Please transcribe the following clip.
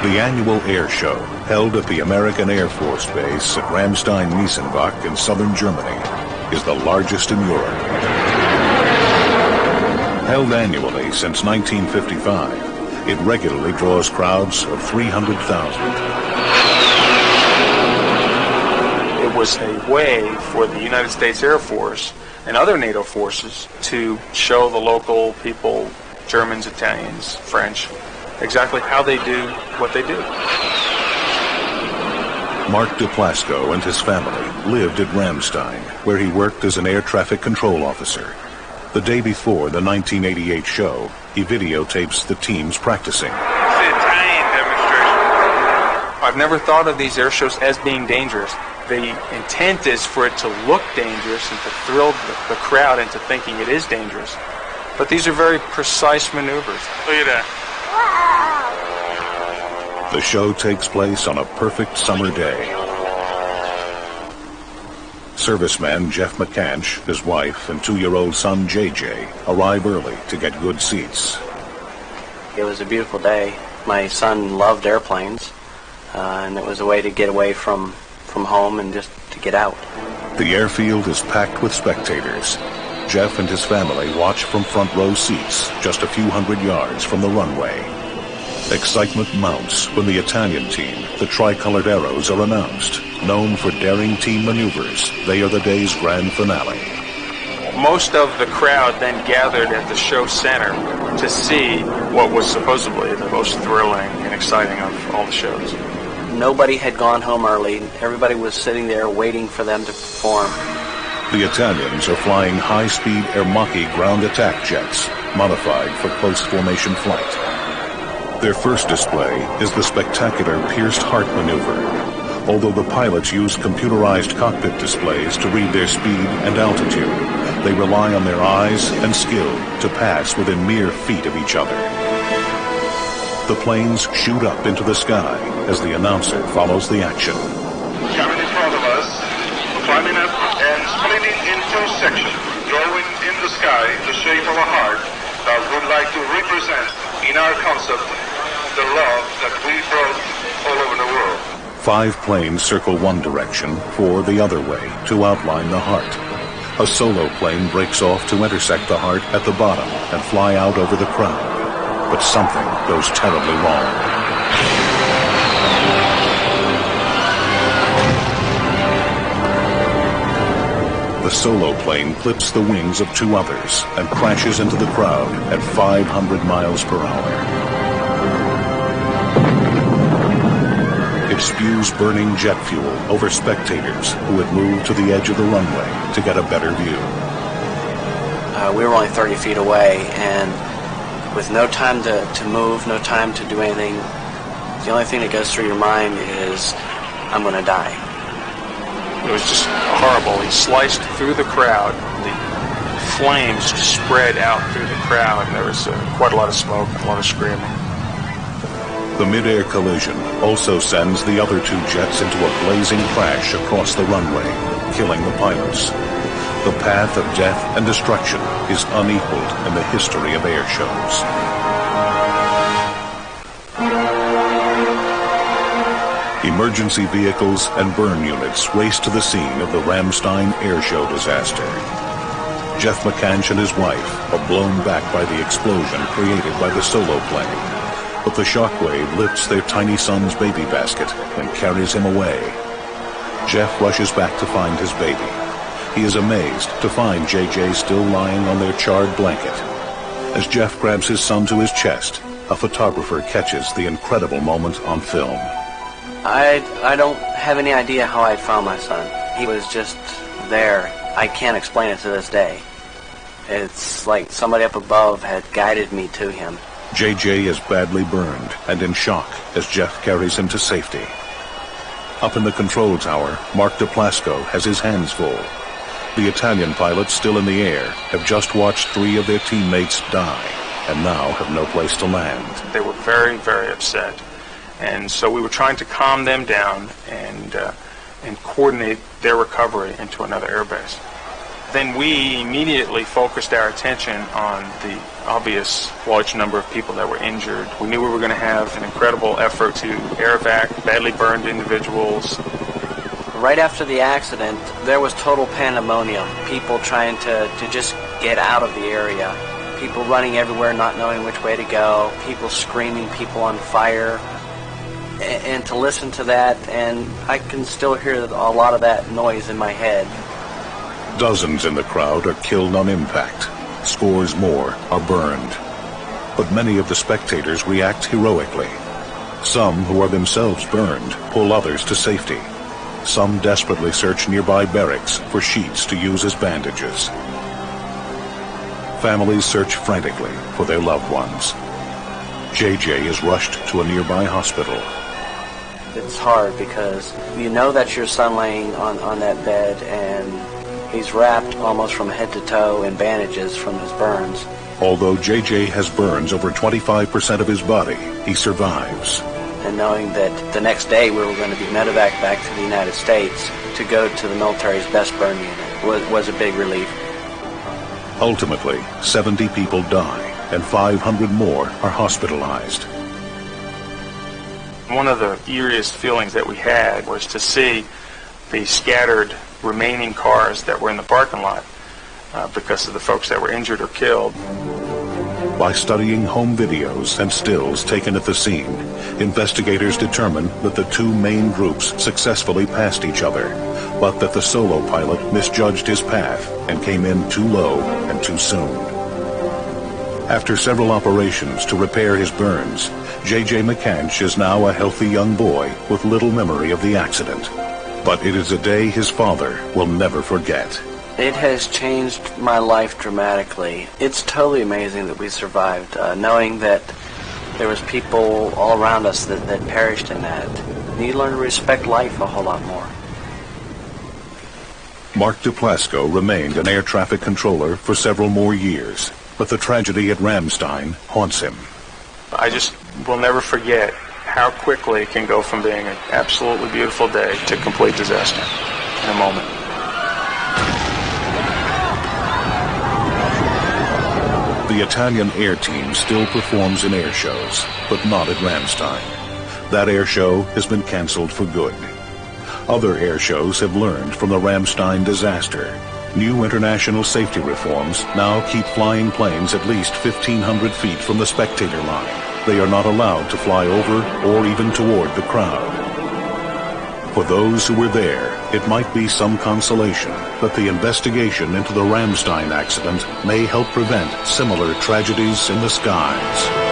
The annual air show, held at the American Air Force Base at Ramstein in southern Germany, is the largest in Europe. Held annually since 1955, it regularly draws crowds of 300,000. It was a way for the United States Air Force and other NATO forces to show the local people, Germans, Italians, French, exactly how they do what they do. Mark DePlasco and his family lived at Ramstein, where he worked as an air traffic control officer. The day before the 1988 show, he videotapes the teams practicing. It's the Italian demonstration. I've never thought of these air shows as being dangerous. The intent is for it to look dangerous and to thrill the crowd into thinking it is dangerous. But these are very precise maneuvers. Look at that. The show takes place on a perfect summer day. Serviceman Jeff McCanch, his wife, and 2-year-old son JJ arrive early to get good seats. It was a beautiful day. My son loved airplanes, and it was a way to get away from home and just to get out. The airfield is packed with spectators. Jeff and his family watch from front row seats just a few hundred yards from the runway. Excitement mounts when the Italian team, the Tricolored Arrows, are announced. Known for daring team maneuvers, they are the day's grand finale. Most of the crowd then gathered at the show center to see what was supposedly the most thrilling and exciting of all the shows. Nobody had gone home early. Everybody was sitting there waiting for them to perform. The Italians are flying high-speed Aermacchi ground attack jets, modified for close formation flight. Their first display is the spectacular pierced heart maneuver. Although the pilots use computerized cockpit displays to read their speed and altitude, they rely on their eyes and skill to pass within mere feet of each other. The planes shoot up into the sky as the announcer follows the action. Coming in front of us, climbing up and splitting in two sections, drawing in the sky the shape of a heart that would like to represent in our concept the love that we brought all over the world. 5 planes circle one direction, 4 the other way, to outline the heart. A solo plane breaks off to intersect the heart at the bottom and fly out over the crowd. But something goes terribly wrong. The solo plane clips the wings of 2 others and crashes into the crowd at 500 miles per hour. It spews burning jet fuel over spectators who had moved to the edge of the runway to get a better view. We were only 30 feet away, and with no time to move, no time to do anything, the only thing that goes through your mind is, I'm going to die. It was just horrible. He sliced through the crowd. The flames spread out through the crowd, and there was quite a lot of smoke and a lot of screaming. The mid-air collision also sends the other 2 jets into a blazing crash across the runway, killing the pilots. The path of death and destruction is unequaled in the history of air shows. Emergency vehicles and burn units race to the scene of the Ramstein air show disaster. Jeff McCanch and his wife are blown back by the explosion created by the solo plane. But the shockwave lifts their tiny son's baby basket and carries him away. Jeff rushes back to find his baby. He is amazed to find JJ still lying on their charred blanket. As Jeff grabs his son to his chest, a photographer catches the incredible moment on film. I don't have any idea how I found my son. He was just there. I can't explain it to this day. It's like somebody up above had guided me to him. JJ is badly burned and in shock as Jeff carries him to safety. Up in the control tower, Mark DePlasco has his hands full. The Italian pilots still in the air have just watched 3 of their teammates die and now have no place to land. They were very, very upset. And so we were trying to calm them down and coordinate their recovery into another airbase. Then we immediately focused our attention on the obvious large number of people that were injured. We knew we were going to have an incredible effort to air evac badly burned individuals. Right after the accident, there was total pandemonium. People trying to just get out of the area. People running everywhere, not knowing which way to go. People screaming, people on fire. And to listen to that, and I can still hear a lot of that noise in my head. Dozens in the crowd are killed on impact. Scores more are burned. But many of the spectators react heroically. Some who are themselves burned pull others to safety. Some desperately search nearby barracks for sheets to use as bandages. Families search frantically for their loved ones. JJ is rushed to a nearby hospital. It's hard because you know that's your son laying on that bed, and he's wrapped almost from head to toe in bandages from his burns. Although JJ has burns over 25% of his body, he survives. And knowing that the next day we were going to be medevac back to the United States to go to the military's best burn unit was a big relief. Ultimately, 70 people die, and 500 more are hospitalized. One of the eeriest feelings that we had was to see the scattered remaining cars that were in the parking lot because of the folks that were injured or killed. By studying home videos and stills taken at the scene, investigators determined that the two main groups successfully passed each other, but that the solo pilot misjudged his path and came in too low and too soon. After several operations to repair his burns, J.J. McCanch is now a healthy young boy with little memory of the accident. But it is a day his father will never forget. It has changed my life dramatically. It's totally amazing that we survived, knowing that there was people all around us that perished in that. You learn to respect life a whole lot more. Mark Duplasco remained an air traffic controller for several more years, but the tragedy at Ramstein haunts him. I just will never forget how quickly it can go from being an absolutely beautiful day to complete disaster in a moment. The Italian air team still performs in air shows, but not at Ramstein. That air show has been canceled for good. Other air shows have learned from the Ramstein disaster. New international safety reforms now keep flying planes at least 1,500 feet from the spectator line. They are not allowed to fly over or even toward the crowd. For those who were there, it might be some consolation that the investigation into the Ramstein accident may help prevent similar tragedies in the skies.